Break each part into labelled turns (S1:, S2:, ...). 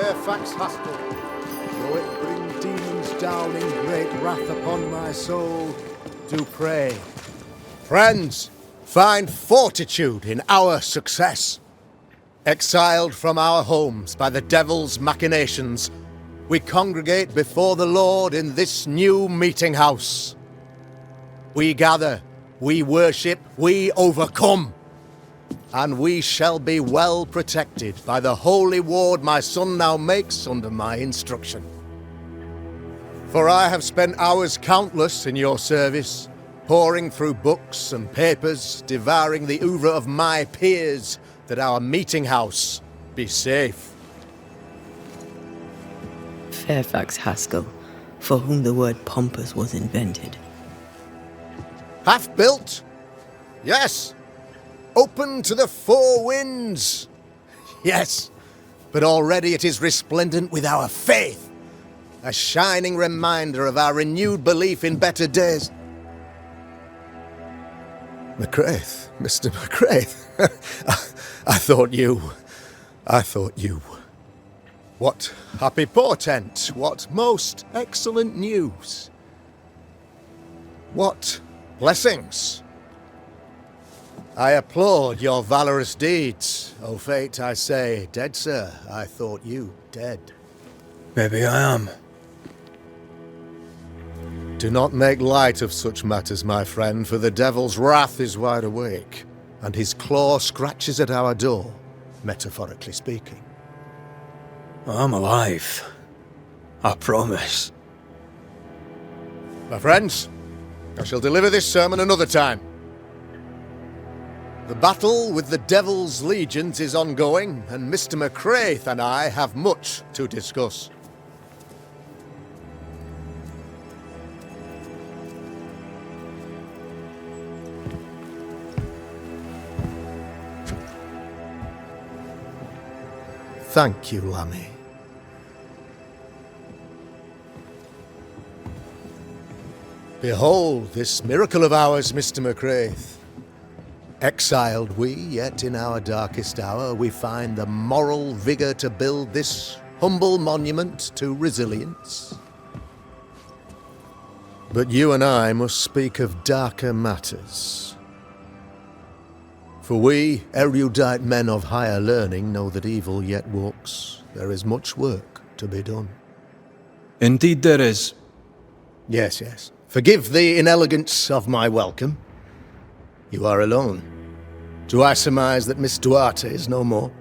S1: Fairfax Haskell, though it bring demons down in great wrath upon my soul, do pray. Friends, find fortitude in our success. Exiled from our homes by the devil's machinations, we congregate before the Lord in this new meeting house. We gather, we worship, we overcome. And we shall be well protected by the holy ward my son now makes under my instruction. For I have spent hours countless in your service, poring through books and papers, devouring the oeuvre of my peers, that our meeting house be safe.
S2: Fairfax Haskell, for whom the word pompous was invented.
S1: Half built? Yes. Open to the four winds? Yes. But already it is resplendent with our faith, a shining reminder of our renewed belief in better days. McCraith, Mr. McCraith. I thought you. What happy portent, what most excellent news. What blessings. I applaud your valorous deeds. O fate, I say, dead sir, I thought you dead.
S3: Maybe I am.
S1: Do not make light of such matters, my friend, for the devil's wrath is wide awake, and his claw scratches at our door, metaphorically speaking.
S3: I'm alive. I promise.
S1: My friends, I shall deliver this sermon another time. The battle with the devil's legions is ongoing, and Mr. McCraith and I have much to discuss. Thank you, Lammy. Behold this miracle of ours, Mr. McCraith. Exiled we, yet in our darkest hour we find the moral vigor to build this humble monument to resilience. But you and I must speak of darker matters. For we, erudite men of higher learning, know that evil yet walks. There is much work to be done.
S3: Indeed there is.
S1: Yes, yes. Forgive the inelegance of my welcome. You are alone. Do I surmise that Miss Duarte is no more?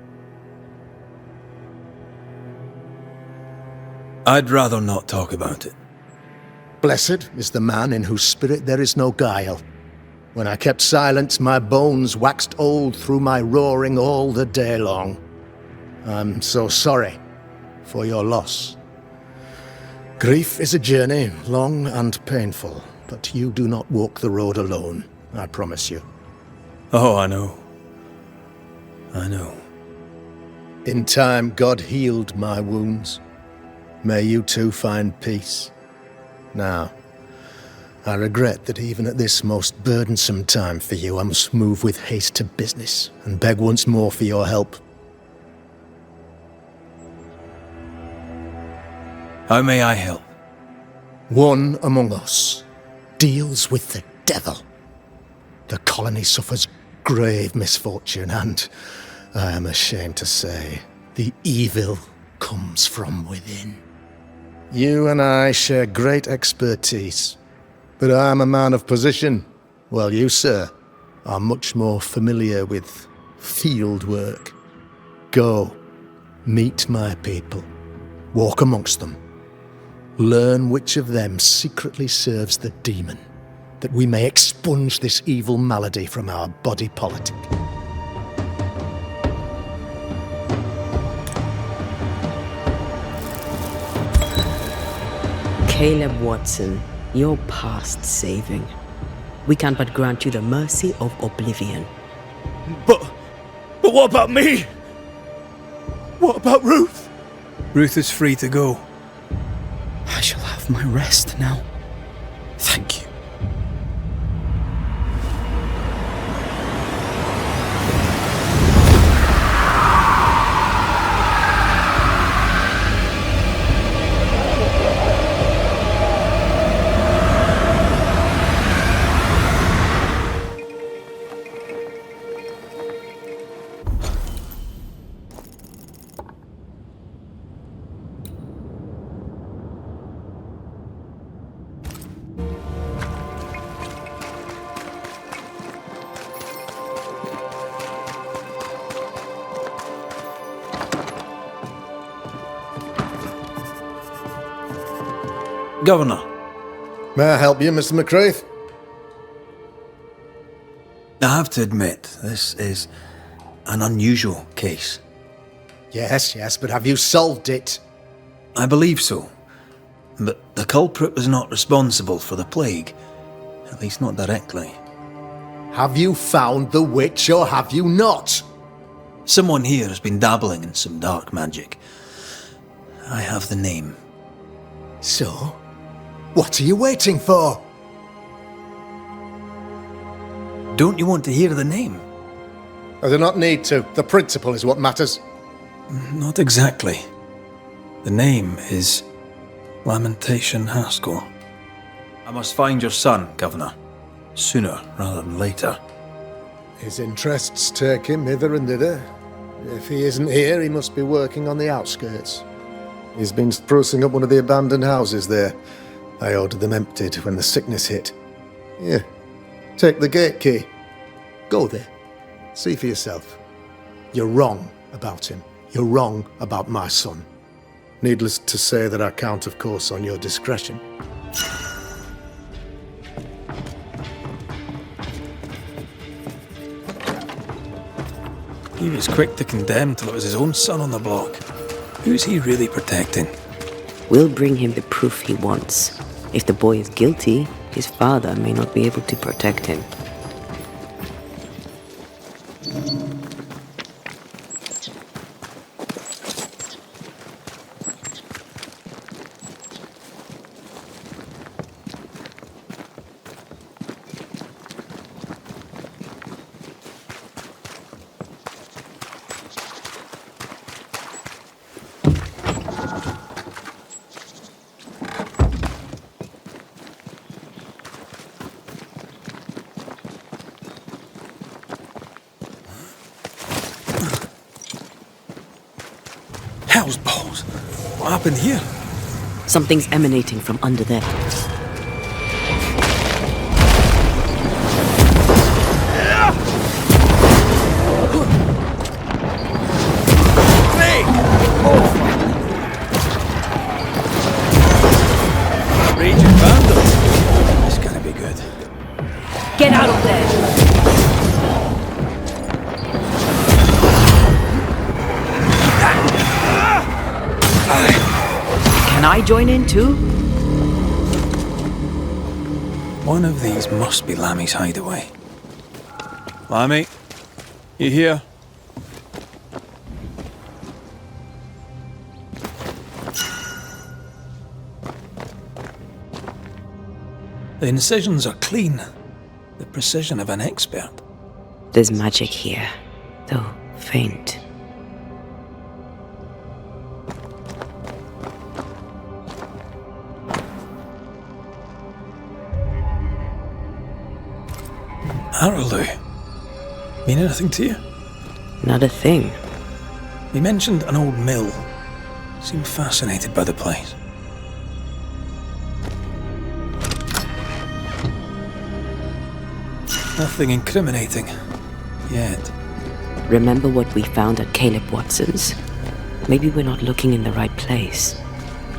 S3: I'd rather not talk about it.
S1: Blessed is the man in whose spirit there is no guile. When I kept silence, my bones waxed old through my roaring all the day long. I'm so sorry for your loss. Grief is a journey, long and painful, but you do not walk the road alone, I promise you.
S3: Oh, I know. I know.
S1: In time, God healed my wounds. May you too find peace. Now, I regret that even at this most burdensome time for you, I must move with haste to business and beg once more for your help.
S3: How may I help?
S1: One among us deals with the devil. The colony suffers grave misfortune and, I am ashamed to say, the evil comes from within. You and I share great expertise, but I am a man of position, while you, sir, are much more familiar with field work. Go, meet my people, walk amongst them, learn which of them secretly serves the demon, that we may expunge this evil malady from our body politic.
S2: Caleb Watson, your past saving. We can but grant you the mercy of oblivion.
S3: But what about me? What about Ruth? Ruth is free to go.
S4: I shall have my rest now. Thank you.
S3: Governor,
S1: May I help you, Mr. McCraith?
S4: I have to admit, this is an unusual case.
S1: Yes, but have you solved it?
S4: I believe so. But the culprit was not responsible for the plague. At least not directly.
S1: Have you found the witch or have you not?
S4: Someone here has been dabbling in some dark magic. I have the name.
S1: So, what are you waiting for?
S4: Don't you want to hear the name?
S1: I do not need to. The principle is what matters.
S3: not exactly. The name is Lamentation Haskell.
S4: I must find your son, Governor. Sooner rather than later.
S1: His interests take him hither and thither. If he isn't here, he must be working on the outskirts. He's been sprucing up one of the abandoned houses there. I ordered them emptied when the sickness hit. Here, take the gate key. Go there. See for yourself. You're wrong about him. You're wrong about my son. Needless to say that I count, of course, on your discretion.
S3: He was quick to condemn till it was his own son on the block. Who's he really protecting?
S2: We'll bring him the proof he wants. If the boy is guilty, his father may not be able to protect him.
S3: Hell's balls! What happened here?
S2: Something's emanating from under there.
S3: Raging vandals! This can't be good.
S2: Get out of there! Can I join in too?
S3: One of these must be Lammy's hideaway. Lammy, you here? The incisions are clean. The precision of an expert.
S2: There's magic here, though faint.
S3: Harrowloo. Mean anything to you?
S2: Not a thing.
S3: He mentioned an old mill. Seemed fascinated by the place. Nothing incriminating. Yet.
S2: Remember what we found at Caleb Watson's? Maybe we're not looking in the right place.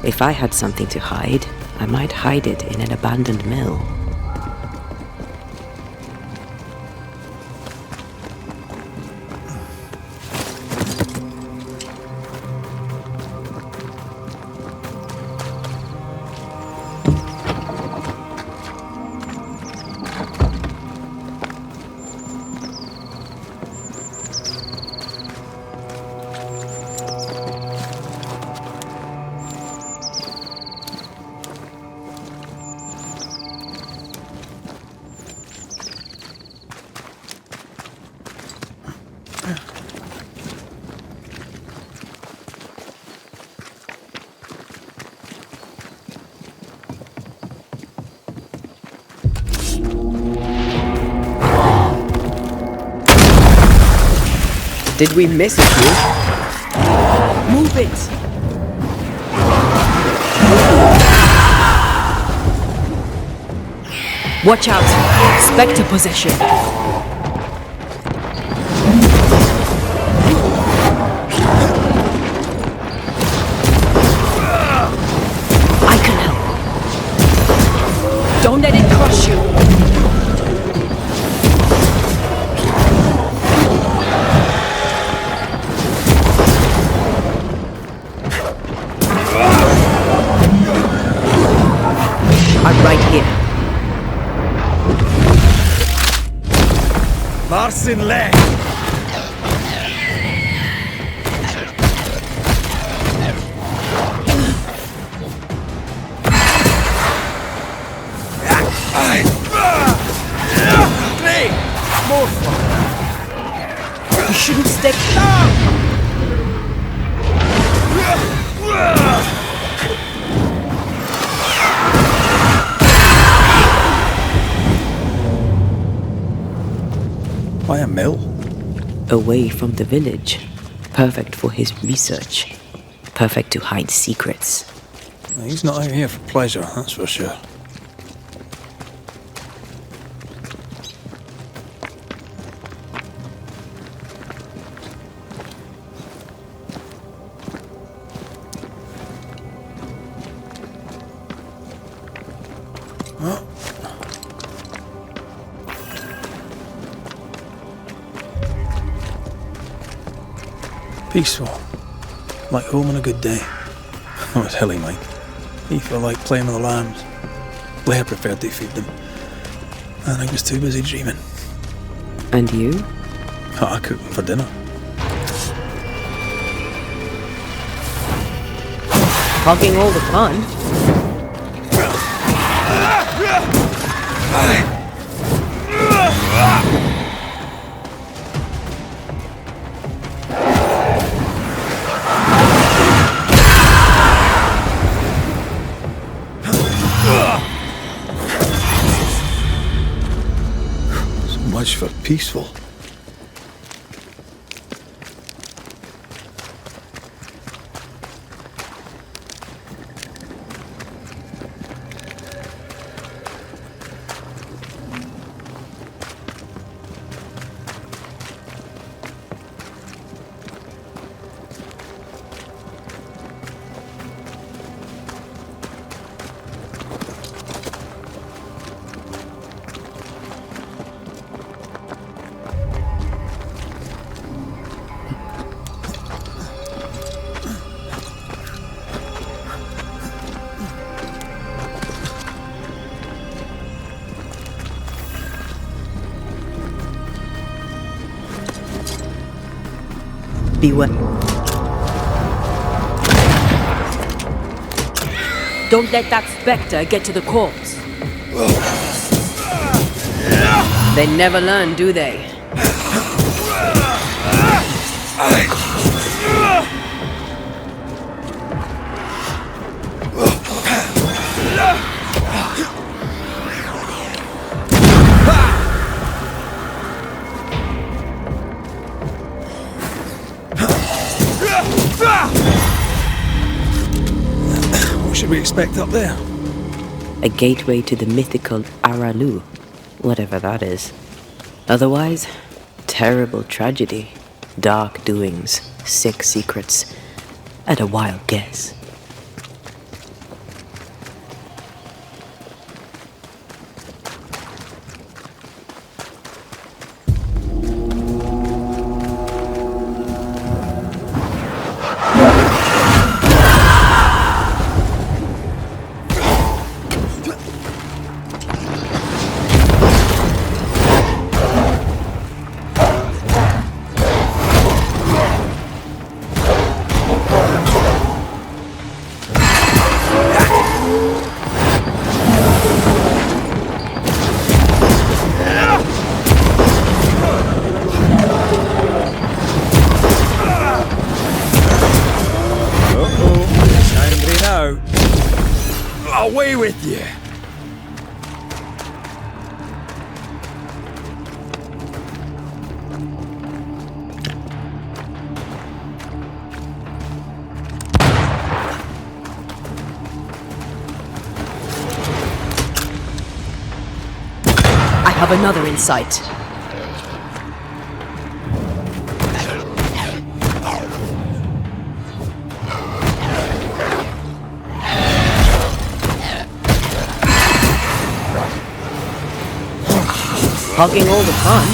S2: If I had something to hide, I might hide it in an abandoned mill. Did we miss it, you? Move it! Watch out! Spectre possession! I can help.
S3: missing leg!
S1: More fun.
S2: You shouldn't stick.
S4: Why a mill?
S2: Away from the village. Perfect for his research. Perfect to hide secrets.
S4: He's not out here for pleasure, that's for sure. Peaceful. Like home on a good day. Oh, it's hilly, mate. He felt like playing with the lambs. Blair preferred to feed them. And I was too busy dreaming.
S2: And you?
S4: I cooked them for dinner.
S2: Hogging all the fun.
S4: So much for peaceful.
S2: Beware. Don't let that spectre get to the corpse. They never learn, do they?
S4: What should we expect up there?
S2: A gateway to the mythical Aralu, whatever that is. Otherwise, terrible tragedy, dark doings, sick secrets, and a wild guess.
S3: Away with you!
S2: I have another insight. Hogging all the fun.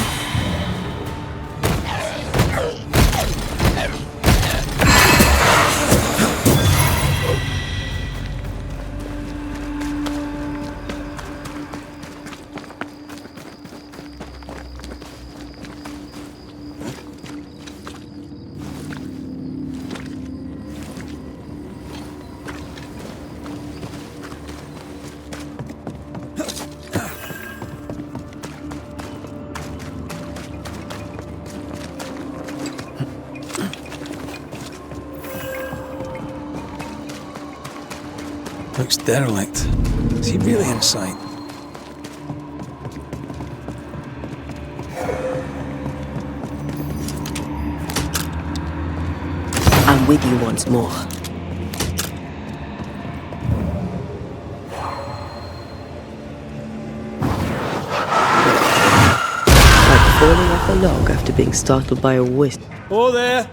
S4: Looks derelict. Is he really inside?
S2: I'm with you once more. Like falling off a log after being startled by a whisk.
S3: Oh, there!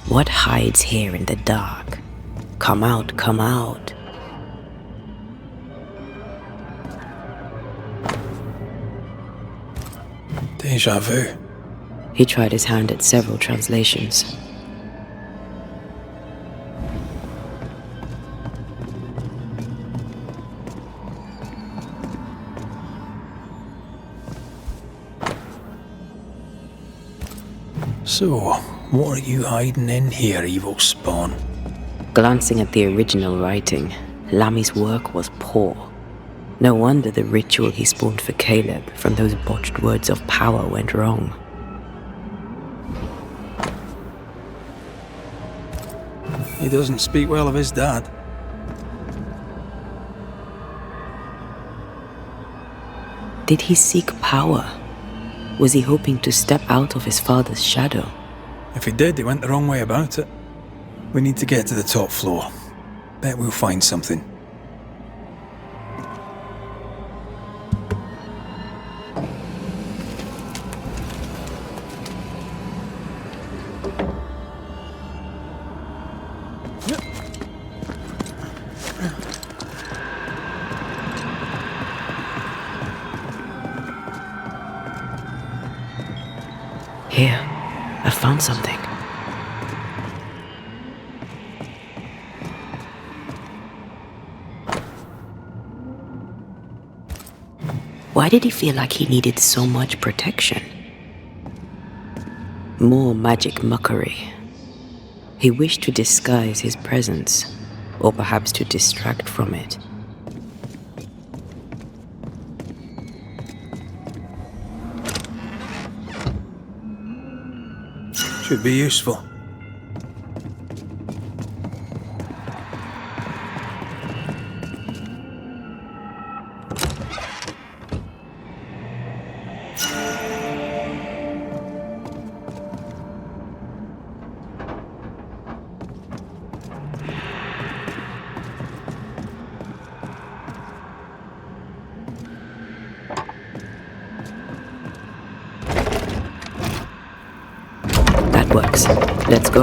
S2: What hides here in the dark? Come out, come out.
S4: Deja vu.
S2: He tried his hand at several translations.
S4: So, what are you hiding in here, evil spawn?
S2: Glancing at the original writing, Lammy's work was poor. No wonder the ritual he spawned for Caleb from those botched words of power went wrong.
S4: He doesn't speak well of his dad.
S2: Did he seek power? Was he hoping to step out of his father's shadow?
S4: If he did, he went the wrong way about it. We need to get to the top floor. Bet we'll find something.
S2: Here, I found something. Why did he feel like he needed so much protection? More magic mockery. He wished to disguise his presence, or perhaps to distract from it.
S4: Should be useful.
S2: Works. Let's go.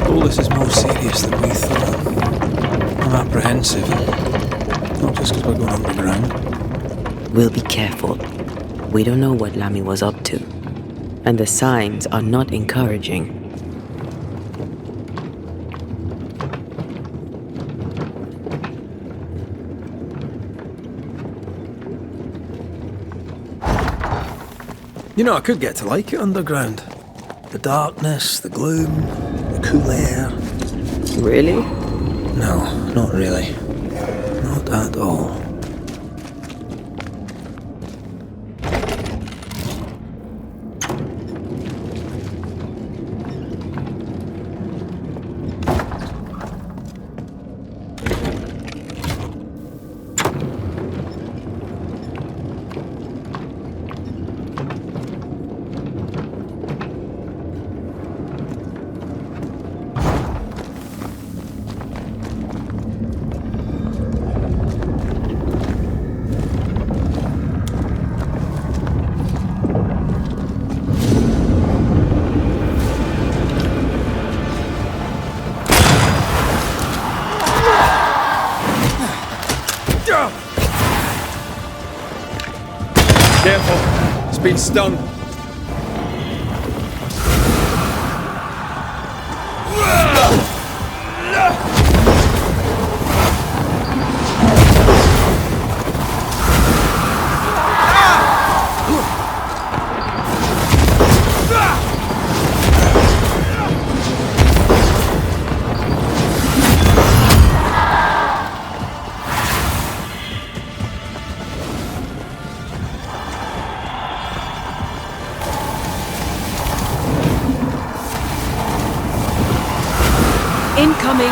S4: All this is more serious than we thought. I'm apprehensive. Not just because we're going underground.
S2: We'll be careful. We don't know what Lammy was up to. And the signs are not encouraging.
S4: You know, I could get to like it underground. The darkness, the gloom, the cool air.
S2: Really?
S4: No, not really. Not at all.
S3: Careful. It's been stung.
S2: Incoming!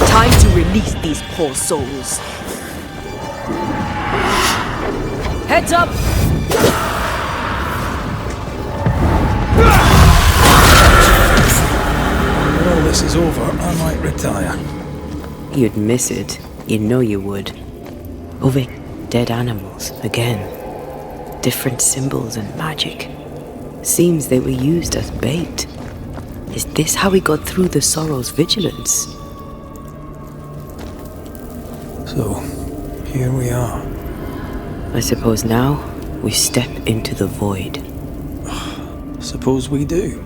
S2: Time to release these poor souls. Heads up!
S4: When all this is over, I might retire.
S2: You'd miss it. You know you would. Over dead animals, again. Different symbols and magic. Seems they were used as bait. Is this how we got through the Sorrow's vigilance?
S4: So, here we are.
S2: I suppose now we step into the void.
S4: Suppose we do.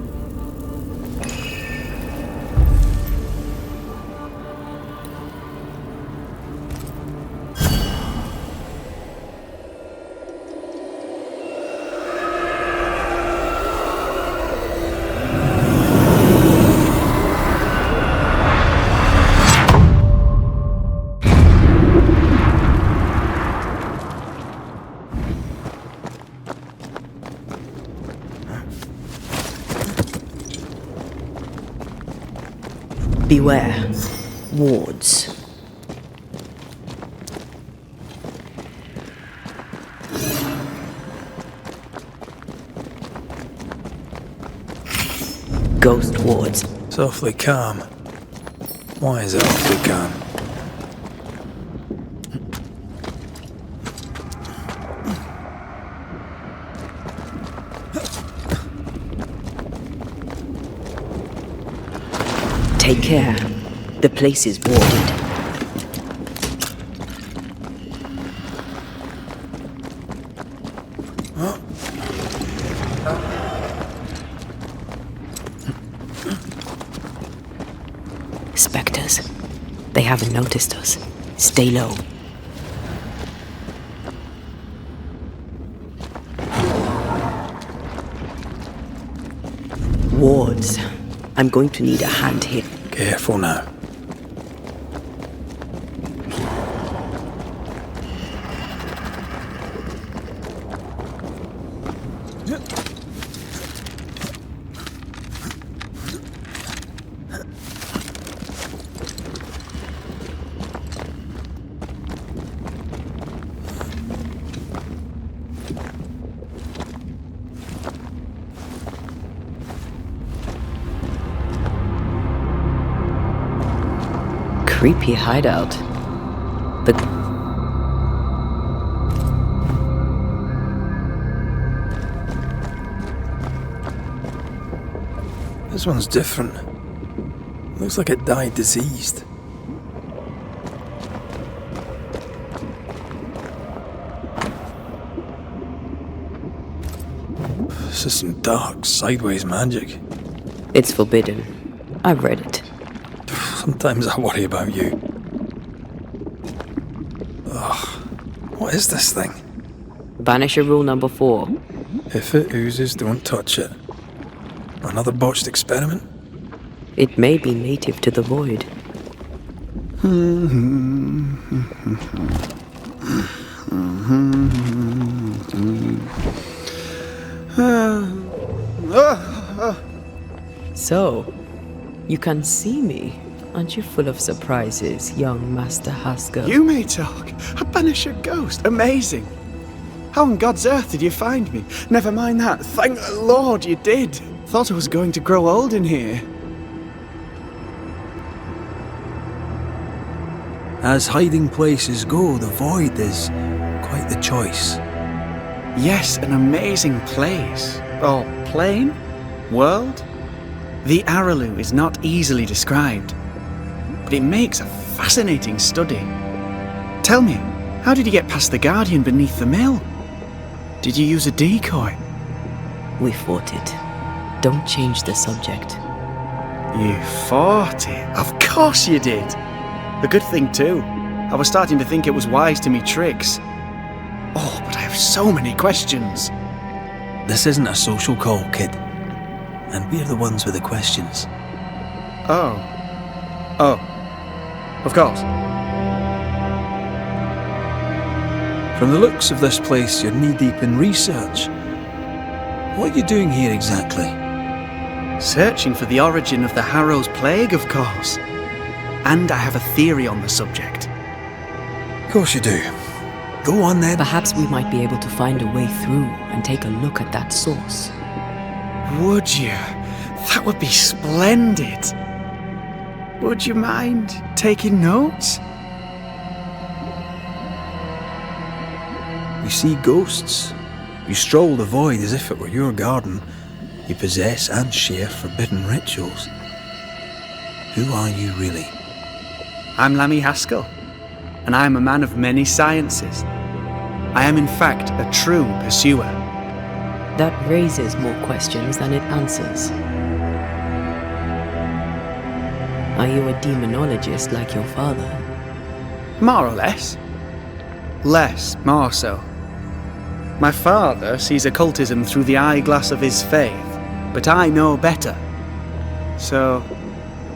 S2: Beware. Wards. Ghost wards.
S4: It's awfully calm. Why is it awfully calm?
S2: Take care. The place is warded. Spectres. They haven't noticed us. Stay low. Wards. I'm going to need a hand here.
S4: Careful now.
S2: Creepy hideout.
S4: This one's different. Looks like it died diseased. This is some dark, sideways magic.
S2: It's forbidden. I've read it.
S4: Sometimes I worry about you. Ugh. What is this thing?
S2: Banisher rule number 4.
S4: If it oozes, don't touch it. Another botched experiment?
S2: It may be native to the void. So, you can see me. Aren't you full of surprises, young Master Haskell?
S5: You may talk. A Banisher ghost. Amazing. How on God's earth did you find me? Never mind that. Thank the Lord you did. Thought I was going to grow old in here.
S4: As hiding places go, the void is quite the choice.
S5: Yes, an amazing place. Or plane? World? The Araloo is not easily described, but it makes a fascinating study. Tell me, how did you get past the Guardian beneath the mill? Did you use a decoy?
S2: We fought it. Don't change the subject.
S5: You fought it? Of course you did! A good thing too. I was starting to think it was wise to me tricks. Oh, but I have so many questions.
S4: This isn't a social call, kid. And we're the ones with the questions.
S5: Oh. Oh. Of course.
S4: From the looks of this place, you're knee-deep in research. What are you doing here exactly?
S5: Searching for the origin of the Harrow's Plague, of course. And I have a theory on the subject.
S4: Of course you do. Go on then.
S2: Perhaps we might be able to find a way through and take a look at that source.
S5: Would you? That would be splendid. Would you mind taking notes?
S4: You see ghosts. You stroll the void as if it were your garden. You possess and share forbidden rituals. Who are you really?
S5: I'm Lammy Haskell, and I am a man of many sciences. I am in fact a true pursuer.
S2: That raises more questions than it answers. Are you a demonologist like your father?
S5: More or less. Less, more so. My father sees occultism through the eyeglass of his faith, but I know better. So,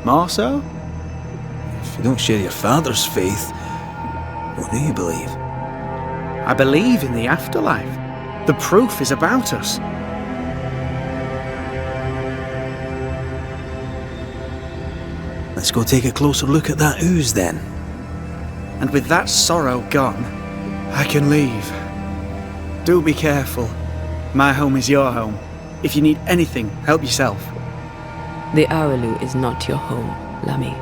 S5: more so?
S4: If you don't share your father's faith, what do you believe?
S5: I believe in the afterlife. The proof is about us.
S4: Let's go take a closer look at that ooze then.
S5: And with that sorrow gone, I can leave. Do be careful. My home is your home. If you need anything, help yourself.
S2: The Araloo is not your home, Lammy.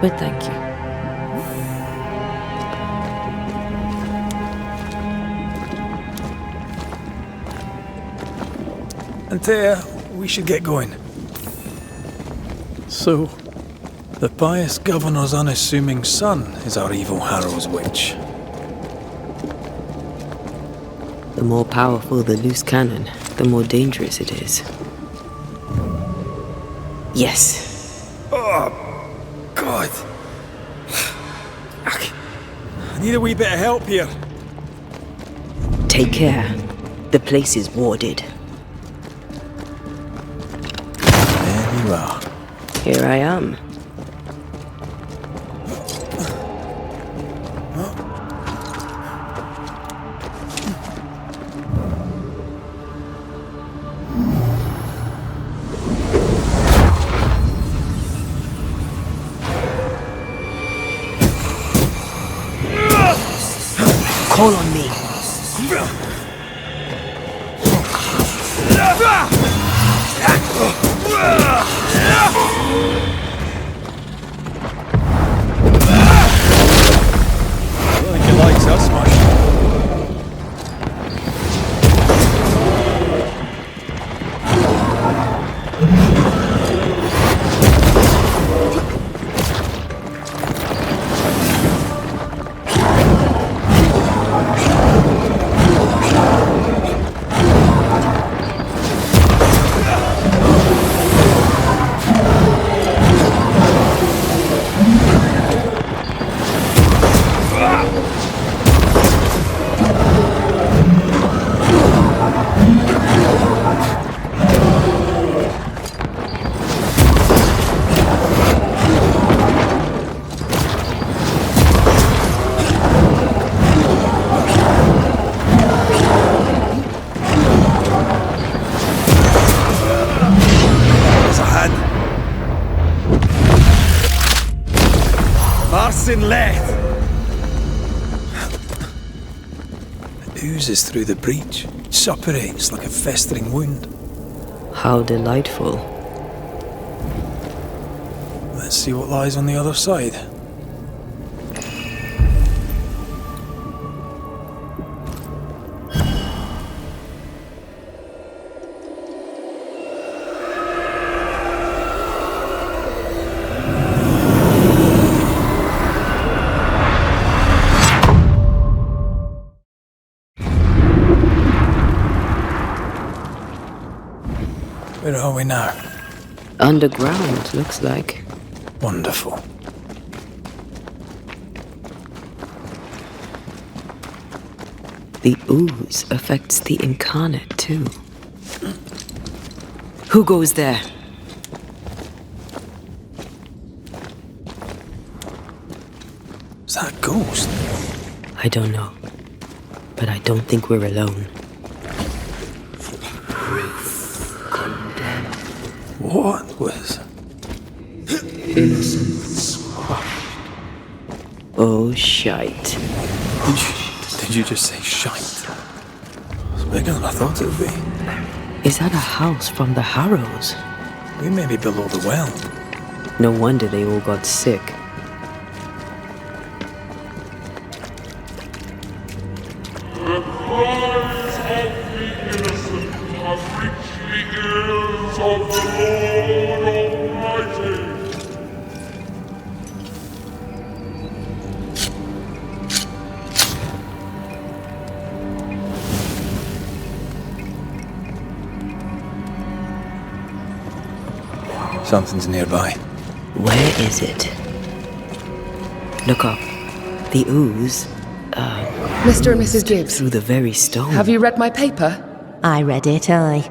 S2: But thank you.
S4: Antea, we should get going. So, the pious governor's unassuming son is our evil Harrow's witch.
S2: The more powerful the loose cannon, the more dangerous it is. Yes.
S4: Oh, God. I need a wee bit of help here.
S2: Take care. The place is warded.
S4: There you are.
S2: Here I am. Call on me.
S4: I don't think he likes us much. Oozes through the breach, suppurates like a festering wound.
S2: How delightful.
S4: Let's see what lies on the other side. Where are we now?
S2: Underground, looks like.
S4: Wonderful.
S2: The ooze affects the incarnate, too. Who goes there?
S4: Is that a ghost?
S2: I don't know. But I don't think we're alone.
S4: What was...
S2: Oh, shite.
S4: Did you just say shite? It's bigger than I thought it would be.
S2: Is that a house from the Harrows?
S4: We may be below the well.
S2: No wonder they all got sick.
S6: The cries of the innocent have reached the ears of the Lord Almighty.
S4: Something's nearby.
S2: Where is it? Look up. The ooze,
S7: Mr. and Mrs. Gibbs,
S2: through the very stone.
S7: have you read my paper?
S8: I read it, aye.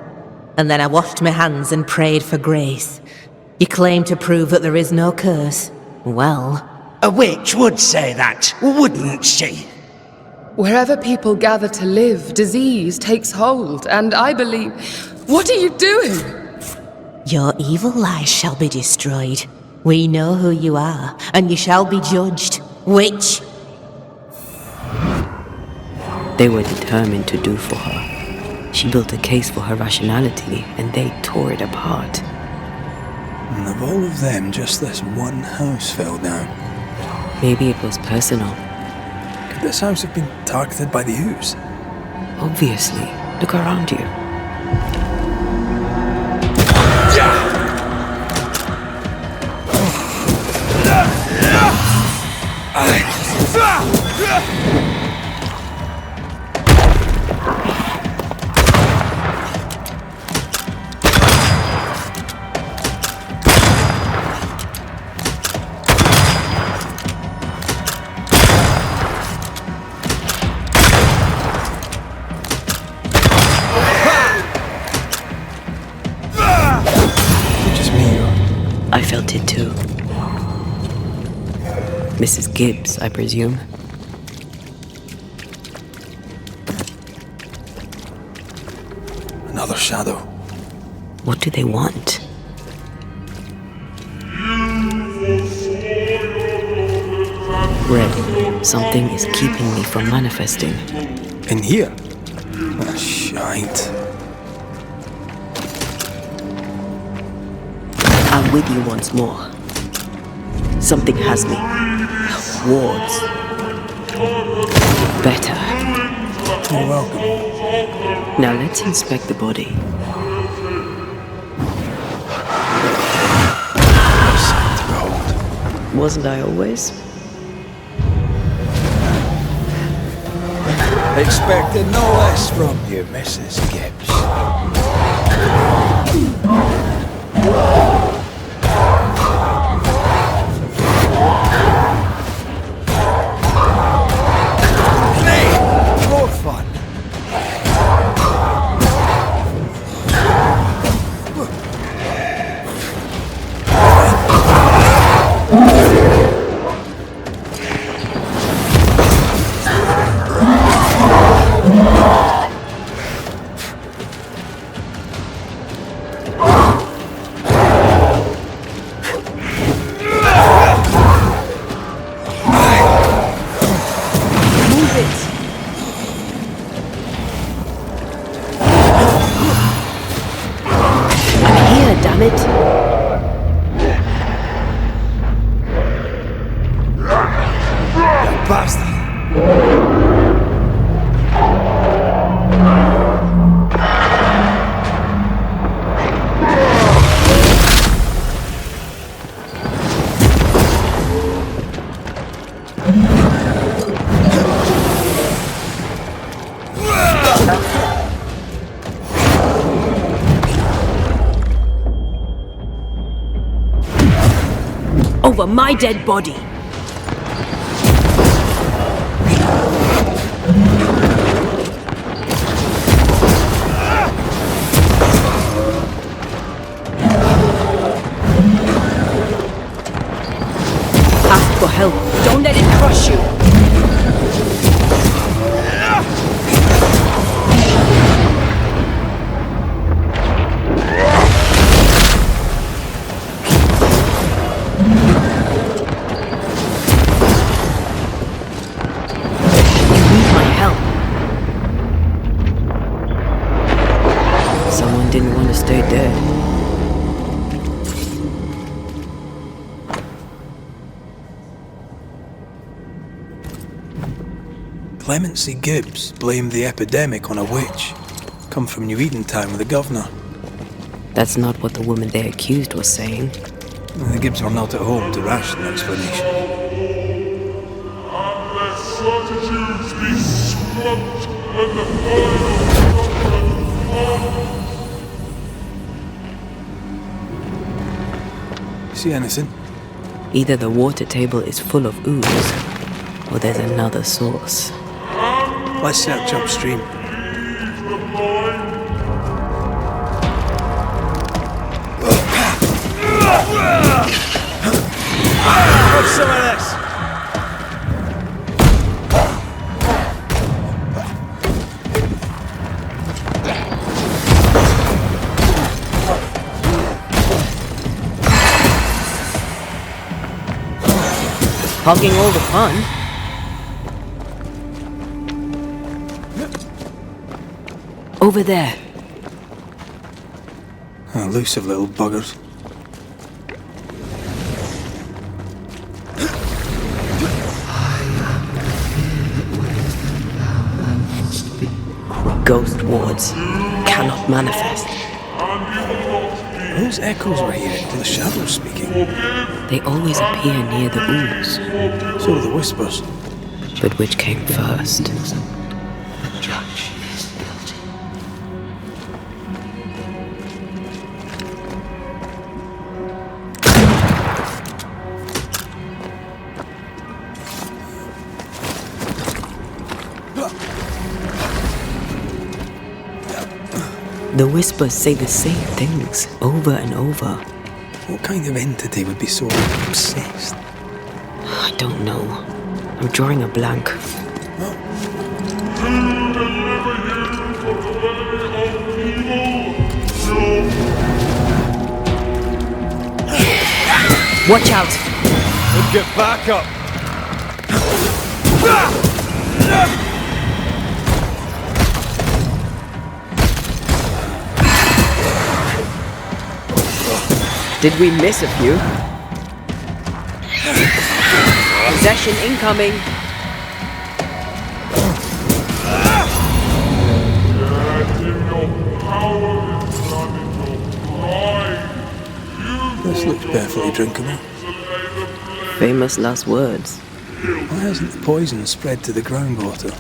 S8: And then I washed my hands and prayed for grace. You claim to prove that there is no curse. Well,
S9: A witch would say that, wouldn't she?
S7: Wherever people gather to live, disease takes hold, and I believe... What are you doing?
S8: your evil lies shall be destroyed. We know who you are, and you shall be judged. Witch!
S2: They were determined to do for her. She built a case for her rationality, and they tore it apart.
S4: And of all of them, just this one house fell down.
S2: Maybe it was personal.
S4: Could this house have been targeted by the ooze?
S2: Obviously. Look around you.
S4: Just me, or...
S2: I felt it too. Mrs. Gibbs, I presume.
S4: Another shadow.
S2: What do they want? Red, something is keeping me from manifesting.
S4: In here? Ah, shite.
S2: I'm with you once more. Something has me. Wards. Better.
S4: You're welcome.
S2: Now let's inspect the body. Wasn't I always?
S3: Expected no less from you, Mrs. Gibbs. More fun.
S2: over my dead body. Ask for help. Don't let it crush you. Didn't want to stay dead.
S4: Clemency Gibbs blamed the epidemic on a witch. Come from New Eden Town with the governor.
S2: That's not what the woman they accused was saying.
S4: The Gibbs were not at home to ration explanation.
S6: And their certitudes be smoked when the fire.
S4: See anything?
S2: Either the water table is full of ooze, or there's another source.
S4: Let's search upstream.
S3: Have some of this!
S2: Hogging all the fun. Over there.
S4: Elusive little buggers.
S2: Ghost wards cannot manifest.
S4: Those echoes we're hearing are the shadows speaking.
S2: They always appear near the ooze.
S4: So do the whispers.
S2: But which came first? The whispers say the same things over and over.
S4: What kind of entity would be so obsessed?
S2: I don't know. I'm drawing a blank.
S6: To deliver you from the way of evil.
S2: Watch out!
S3: And get back up!
S2: Did we miss a few? Possession incoming!
S4: This looks perfectly drinkable.
S2: Famous last words.
S4: Why hasn't the poison spread to the groundwater?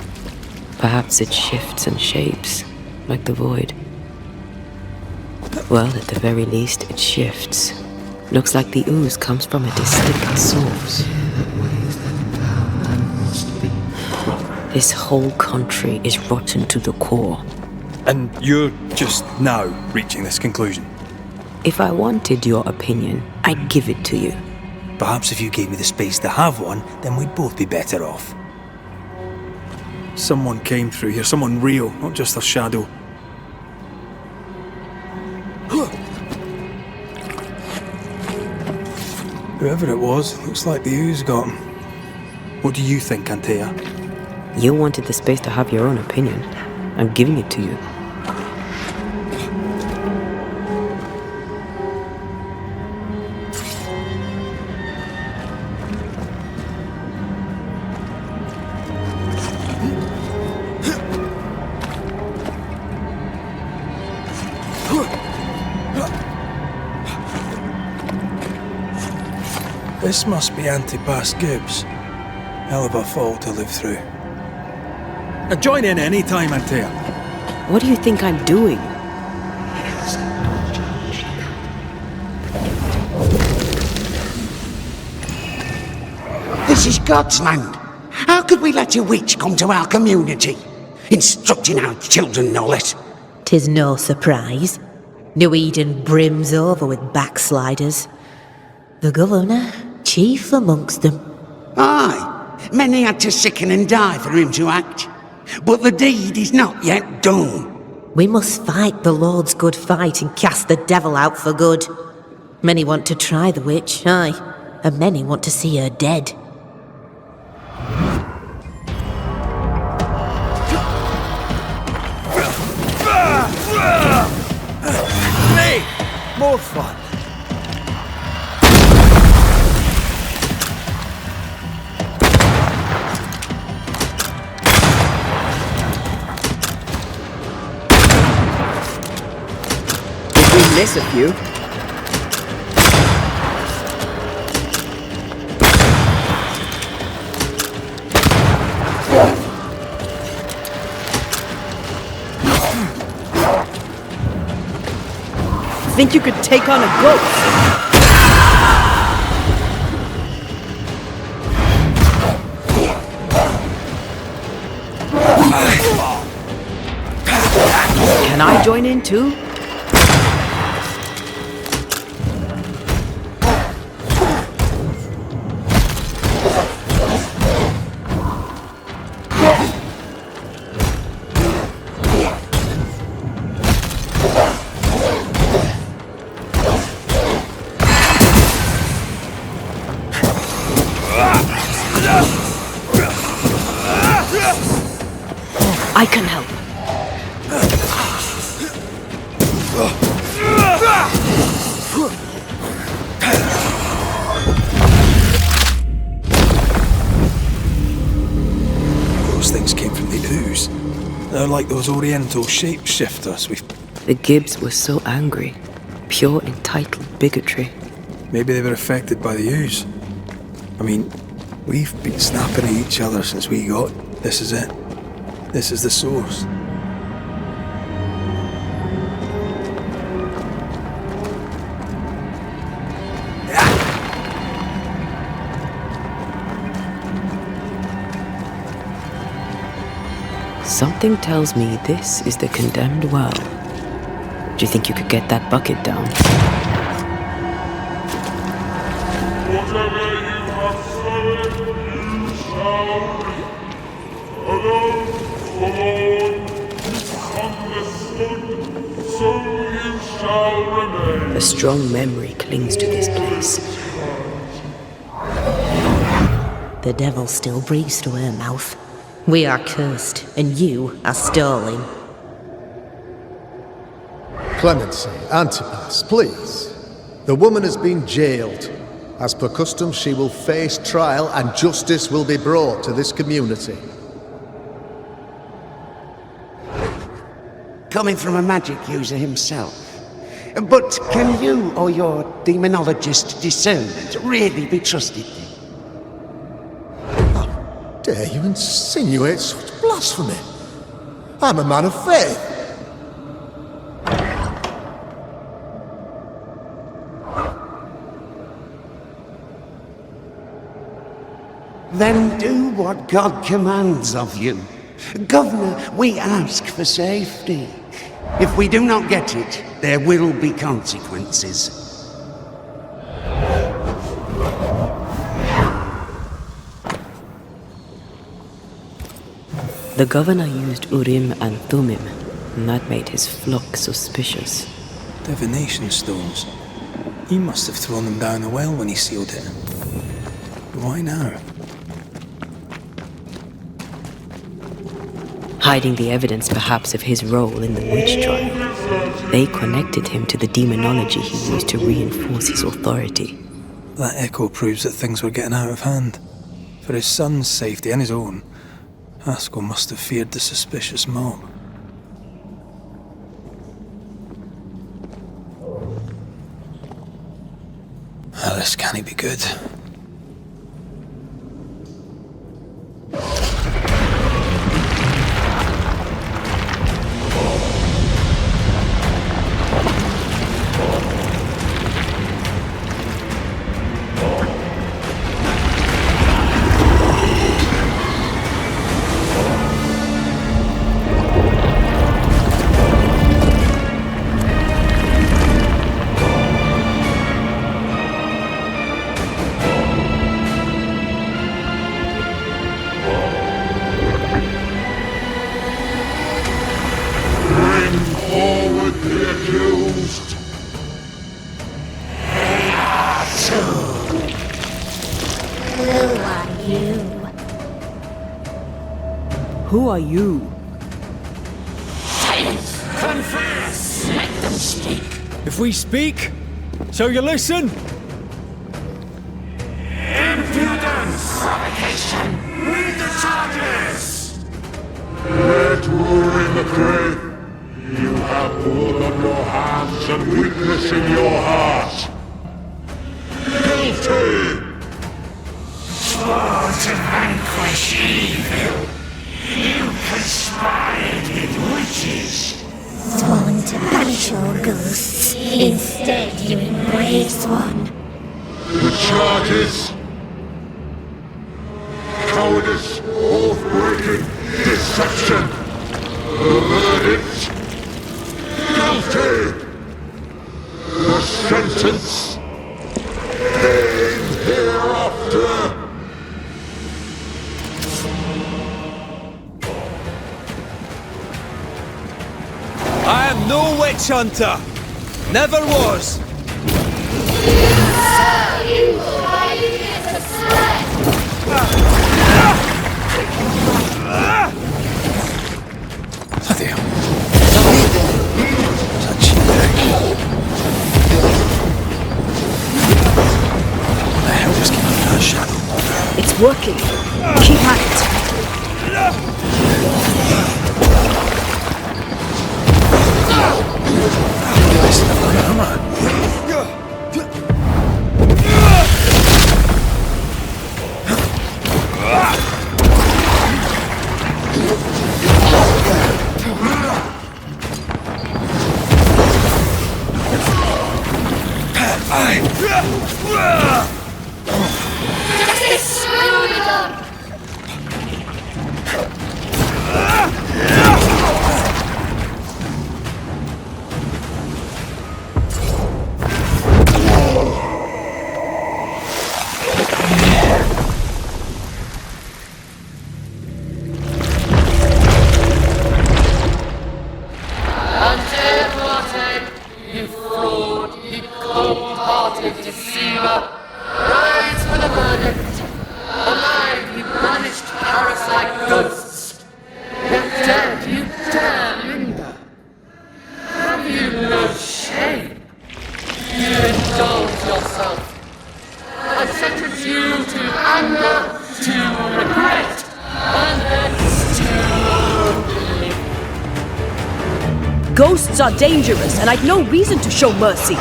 S2: Perhaps it shifts and shapes, like the void. Well, at the very least, it shifts. Looks like the ooze comes from a distinct source. This whole country is rotten to the core.
S4: And you're just now reaching this conclusion?
S2: If I wanted your opinion, I'd give it to you.
S4: Perhaps if you gave me the space to have one, then we'd both be better off. Someone came through here, someone real, not just a shadow. Whoever it was, looks like the ooze got him. What do you think, Antea?
S2: You wanted the space to have your own opinion. I'm giving it to you.
S4: This must be Antipas Gibbs. Hell of a fall to live through. Join in any time, Antea.
S2: What do you think I'm doing?
S9: This is God's land. How could we let a witch come to our community? Instructing our children, no less.
S8: 'Tis no surprise. New Eden brims over with backsliders. The governor, chief amongst them.
S9: Aye, many had to sicken and die for him to act. But the deed is not yet done.
S8: We must fight the Lord's good fight and cast the devil out for good. Many want to try the witch, aye, and many want to see her dead.
S3: Hey! More fun!
S2: Did we miss a few? Think you could take on a ghost? Can I join in too? I can help.
S4: Those things came from the ooze. They're like those Oriental shapeshifters we've...
S2: The Gibbs were so angry. Pure entitled bigotry.
S4: Maybe they were affected by the ooze. I mean, we've been snapping at each other since we got... This is it. This is the source.
S2: Something tells me this is the condemned well. Do you think you could get that bucket down?
S6: Whatever you have said, you shall reap. Alone, forlorn, misunderstood, so you shall remain.
S2: A strong memory clings to this place.
S8: The devil still breathes through her mouth. We are cursed, and you are stolen.
S1: Clemency, Antipas, please. The woman has been jailed. As per custom, she will face trial and justice will be brought to this community.
S9: Coming from a magic user himself. But can you or your demonologist discernment really be trusted?
S1: How dare you insinuate such blasphemy? I'm a man of faith.
S9: Then do what God commands of you. Governor, we ask for safety. If we do not get it, there will be consequences.
S2: The governor used Urim and Thummim, and that made his flock suspicious.
S4: Divination stones. He must have thrown them down the well when he sealed it. Why now?
S2: Hiding the evidence perhaps of his role in the witch trial. They connected him to the demonology he used to reinforce his authority.
S4: That echo proves that things were getting out of hand. For his son's safety and his own, Haskell must have feared the suspicious mob. This can't be good.
S2: who are you?
S9: Confess! Let them speak!
S3: If we speak, shall you listen?
S9: Impudence! Provocation! Read the charges!
S6: Let war in the grave. You have blood on your hands and weakness in your heart. Guilty!
S9: Swore to vanquish evil. You conspired with witches.
S10: Sworn to banish all ghosts. Instead, you embrace one.
S6: The charges: cowardice, oath-breaking, deception. The verdict: guilty. The sentence: pain hereafter.
S3: I am no witch hunter. Never was.
S4: Bloody hell. What's that cheap bag? What the hell just came out of that shadow?
S2: It's working. Keep at it.
S4: Listen, I've got a hammer.
S2: Ghosts are dangerous, and I've no reason to show mercy.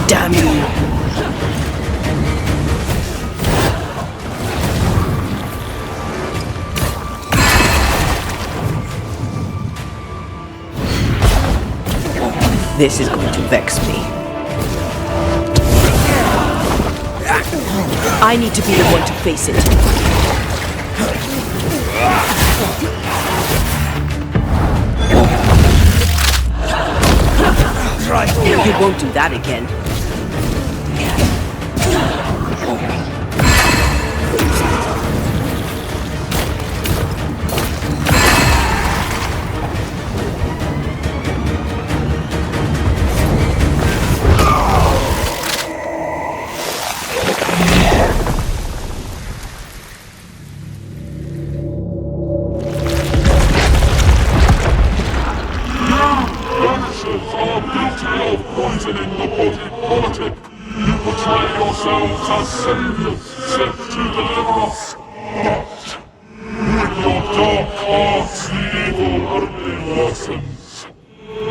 S2: Damn you! This is going to vex me. I need to be the one to face it. Right, you won't do that again.
S6: Banishers are guilty of poisoning the body politic. You portray yourselves as saviors sent to deliver us. But with your dark hearts, the evil only worsens.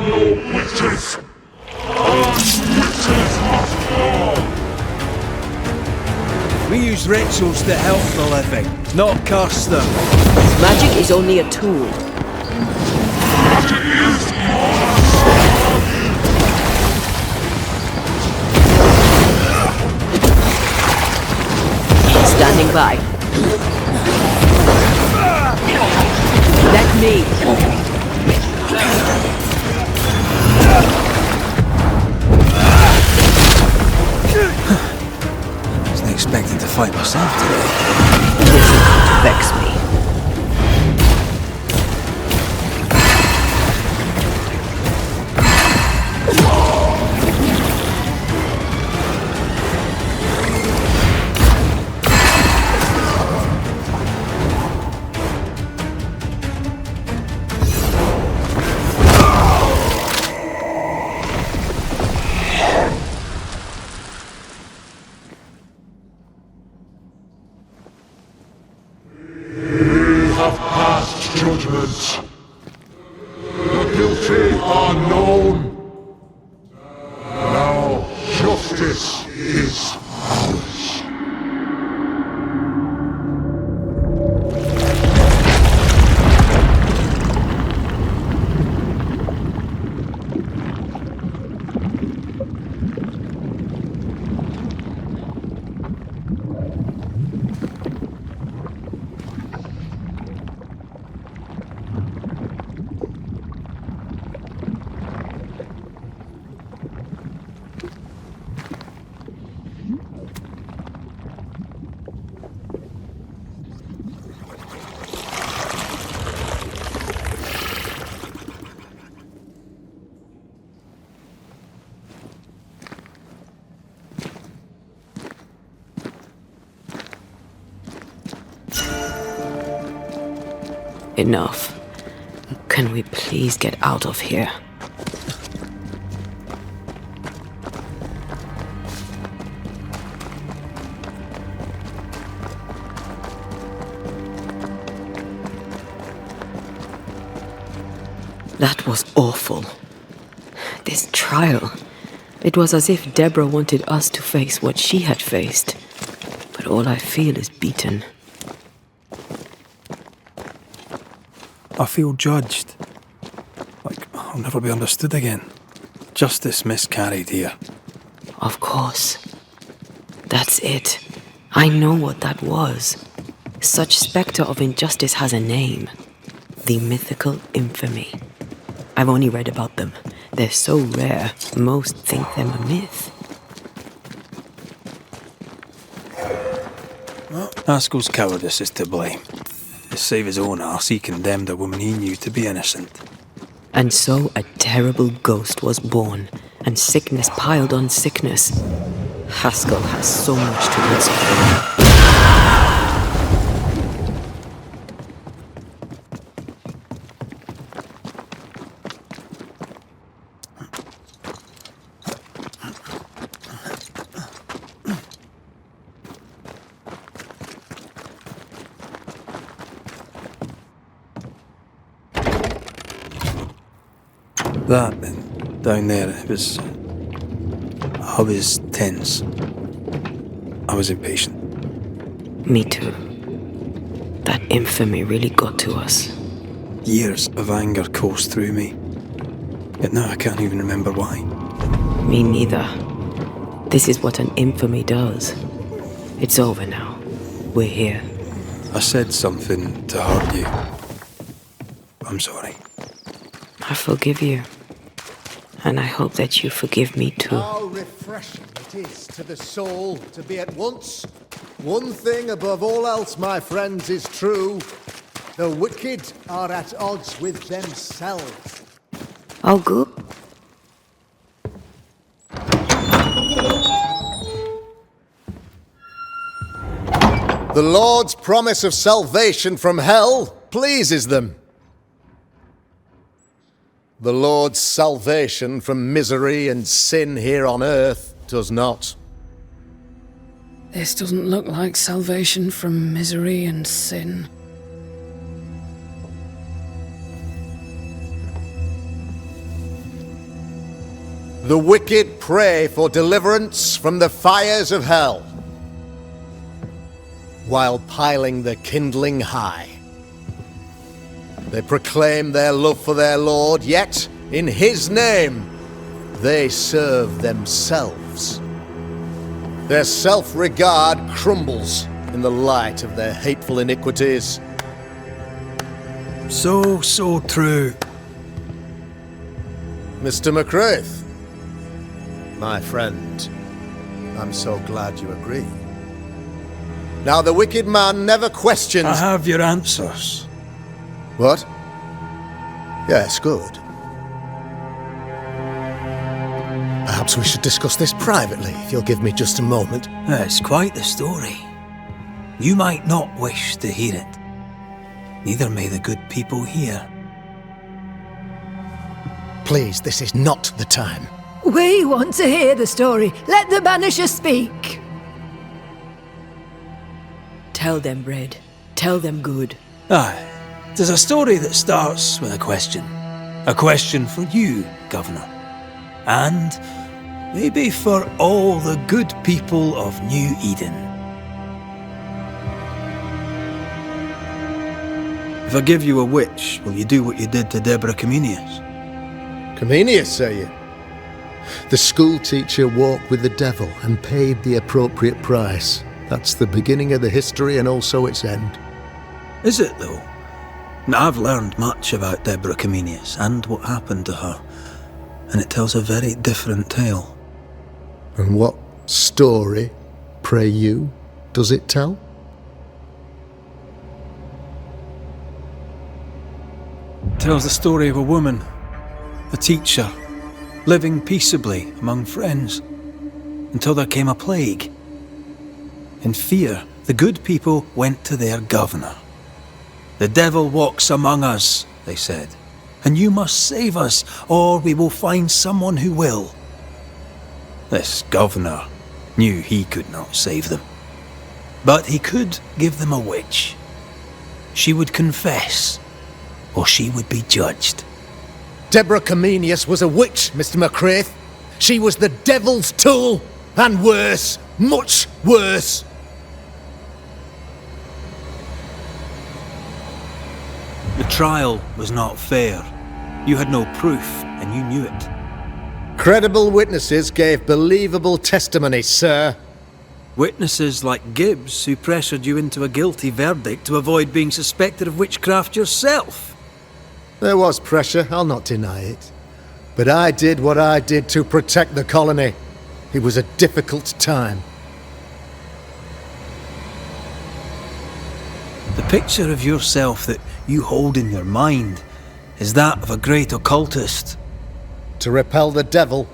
S6: Your witches must fall.
S3: We use rituals to help the living, not curse them.
S2: Magic is only a tool.
S6: Magic is
S2: Standing by. Let me.
S4: Wasn't expecting to fight myself today.
S2: This is going to vex me.
S6: are known. Now justice is ours.
S2: Enough. Can we please get out of here? That was awful. This trial. It was as if Deborah wanted us to face what she had faced. But all I feel is beaten.
S4: I feel judged. Like I'll never be understood again. Justice miscarried here.
S2: Of course. That's it. I know what that was. Such spectre of injustice has a name. The mythical infamy. I've only read about them. They're so rare, most think them a myth.
S4: Haskell's cowardice is to blame. To save his own arse, he condemned a woman he knew to be innocent.
S2: And so a terrible ghost was born, and sickness piled on sickness. Haskell has so much to answer for.
S4: That, and down there, I was tense. I was impatient.
S2: Me too. That infamy really got to us.
S4: Years of anger coursed through me. Yet now I can't even remember why.
S2: Me neither. This is what an infamy does. It's over now. We're here.
S4: I said something to hurt you. I'm sorry.
S2: I forgive you. And I hope that you forgive me too.
S1: How refreshing it is to the soul to be at once. One thing above all else, my friends, is true. The wicked are at odds with themselves.
S2: Oh, good.
S1: The Lord's promise of salvation from hell pleases them. The Lord's salvation from misery and sin here on earth does not.
S7: This doesn't look like salvation from misery and sin.
S1: The wicked pray for deliverance from the fires of hell, while piling the kindling high. They proclaim their love for their Lord, yet, in His name, they serve themselves. Their self-regard crumbles in the light of their hateful iniquities.
S4: So true.
S1: Mr. McCraith, my friend, I'm so glad you agree. Now, the wicked man never questions...
S4: I have your answers.
S1: What? Yes, good. Perhaps we should discuss this privately, if you'll give me just a moment.
S4: It's quite the story. You might not wish to hear it. Neither may the good people here.
S1: Please, this is not the time.
S11: We want to hear the story. Let the Banishers speak.
S2: Tell them, Red. Tell them good.
S4: Aye. There's a story that starts with a question. A question for you, Governor. And maybe for all the good people of New Eden. If I give you a witch, will you do what you did to Deborah Comenius?
S1: Comenius, say you? The school teacher walked with the devil and paid the appropriate price. That's the beginning of the history and also its end.
S4: Is it, though? Now, I've learned much about Deborah Comenius and what happened to her, and it tells a very different tale.
S1: And what story, pray you, does it tell?
S4: It tells the story of a woman, a teacher, living peaceably among friends, until there came a plague. In fear, the good people went to their governor. "The devil walks among us," they said, "and you must save us, or we will find someone who will." This governor knew he could not save them, but he could give them a witch. She would confess, or she would be judged.
S1: Deborah Comenius was a witch, Mr. McCraith. She was the devil's tool, and worse, much worse.
S4: The trial was not fair. You had no proof, and you knew it.
S1: Credible witnesses gave believable testimony, sir.
S4: Witnesses like Gibbs, who pressured you into a guilty verdict to avoid being suspected of witchcraft yourself.
S1: There was pressure, I'll not deny it. But I did what I did to protect the colony. It was a difficult time.
S4: The picture of yourself that you hold in your mind is that of a great occultist.
S1: To repel the devil,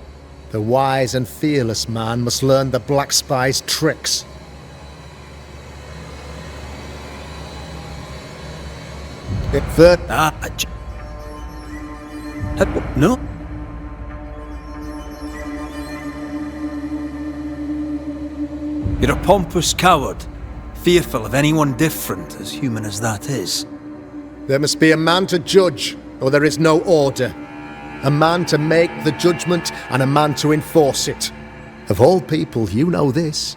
S1: the wise and fearless man must learn the Black Spy's tricks.
S4: No? You're a pompous coward, fearful of anyone different, as human as that is.
S1: There must be a man to judge, or there is no order. A man to make the judgment, and a man to enforce it. Of all people, you know this.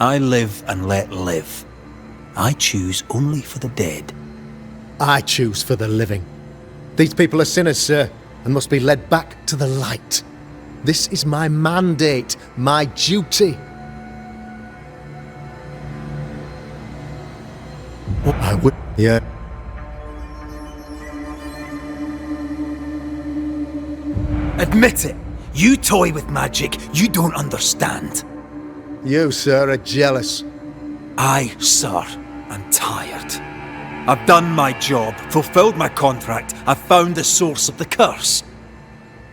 S4: I live and let live. I choose only for the dead.
S1: I choose for the living. These people are sinners, sir, and must be led back to the light. This is my mandate, my duty. I would... Yeah.
S4: Admit it! You toy with magic you don't understand.
S1: You, sir, are jealous.
S4: I, sir, am tired. I've done my job, fulfilled my contract, I've found the source of the curse.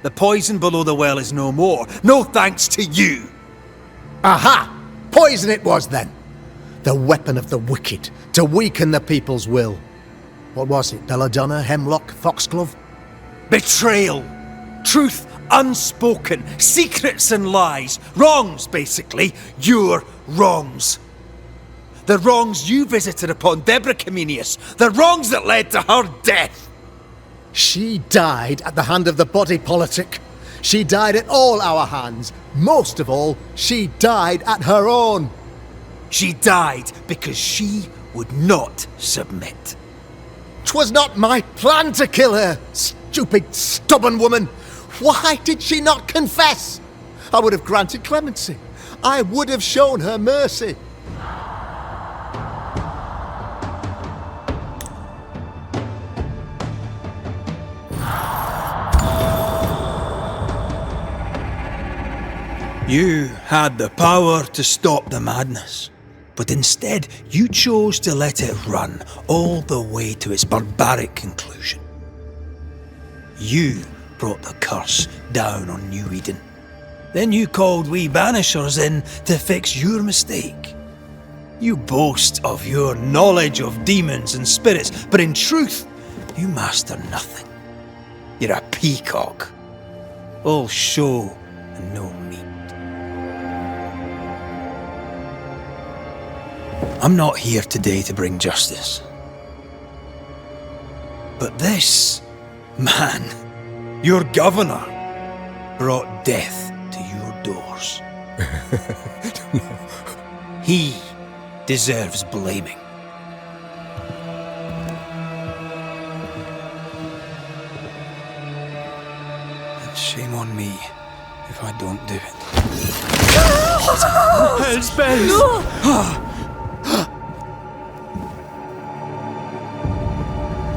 S4: The poison below the well is no more, no thanks to you!
S1: Aha! Poison it was then! The weapon of the wicked, to weaken the people's will. What was it, belladonna, hemlock, foxglove?
S4: Betrayal! Truth unspoken, secrets and lies, wrongs basically, your wrongs. The wrongs you visited upon Deborah Comenius, the wrongs that led to her death.
S1: She died at the hand of the body politic. She died at all our hands. Most of all, she died at her own.
S4: She died because she would not submit.
S1: 'Twas not my plan to kill her, stupid, stubborn woman. Why did she not confess? I would have granted clemency. I would have shown her mercy.
S4: You had the power to stop the madness, but instead you chose to let it run all the way to its barbaric conclusion. You brought the curse down on New Eden. Then you called we Banishers in to fix your mistake. You boast of your knowledge of demons and spirits, but in truth, you master nothing. You're a peacock. All show and no meat. I'm not here today to bring justice. But this man Your governor brought death to your doors. He deserves blaming. And shame on me if I don't do it.
S3: Hell's bells!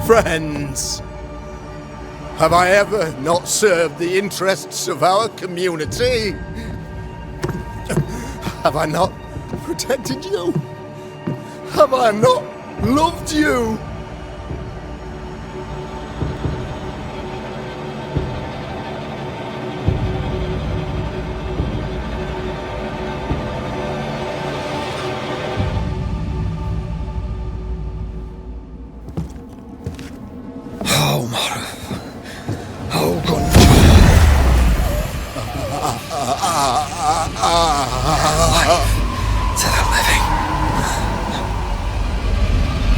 S1: Friends, have I ever not served the interests of our community? Have I not protected you? Have I not loved you?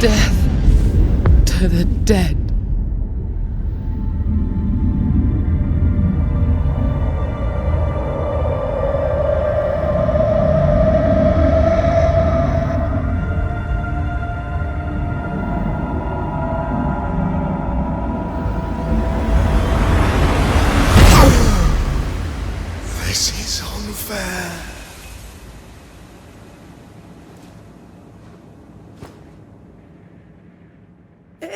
S7: Death to the dead.
S1: This is unfair.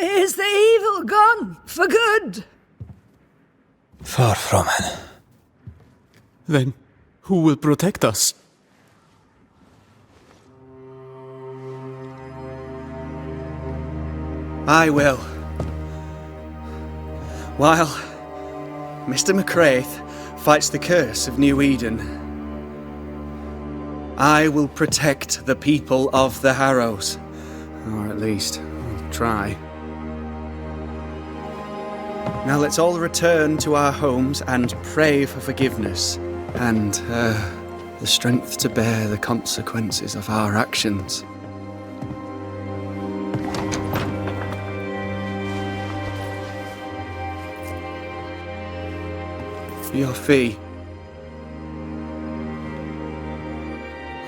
S11: Is the evil gone for good?
S4: Far from it.
S3: Then who will protect us?
S5: I will. While Mr. McCraith fights the curse of New Eden, I will protect the people of the Harrows. Or at least, try. Now let's all return to our homes and pray for forgiveness and the strength to bear the consequences of our actions. For your fee,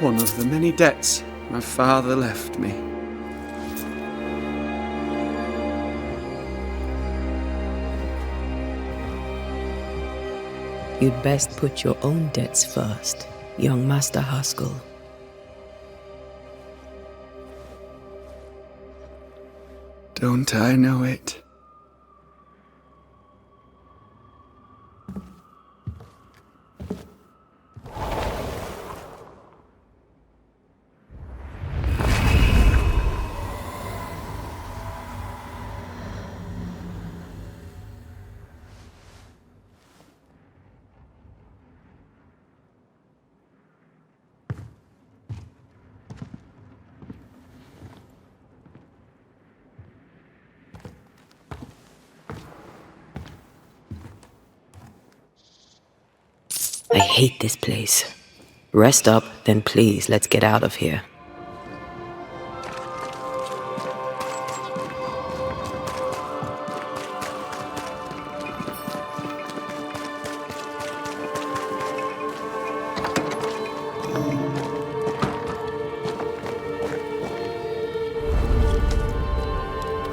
S5: one of the many debts my father left me.
S2: You'd best put your own debts first, young Master Haskell.
S5: Don't I know it?
S2: I hate this place. Rest up, then please, let's get out of here.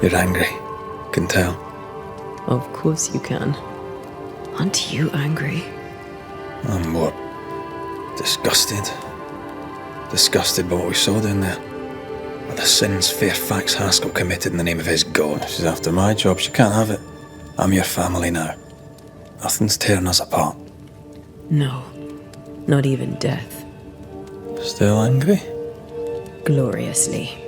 S4: You're angry. Can tell.
S2: Of course you can. Aren't you angry?
S4: I'm what? Disgusted. Disgusted by what we saw down there. By the sins Fairfax Haskell committed in the name of his God. She's after my job. She can't have it. I'm your family now. Nothing's tearing us apart.
S2: No. Not even death.
S4: Still angry?
S2: Gloriously.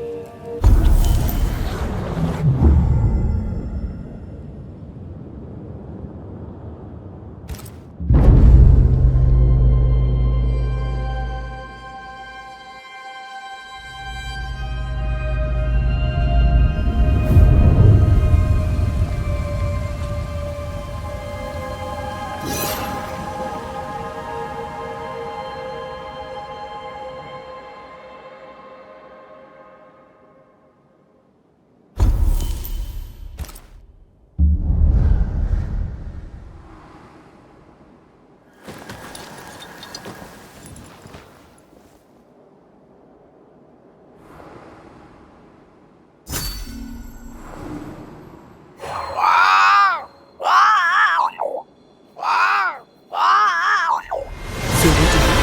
S11: to redeem.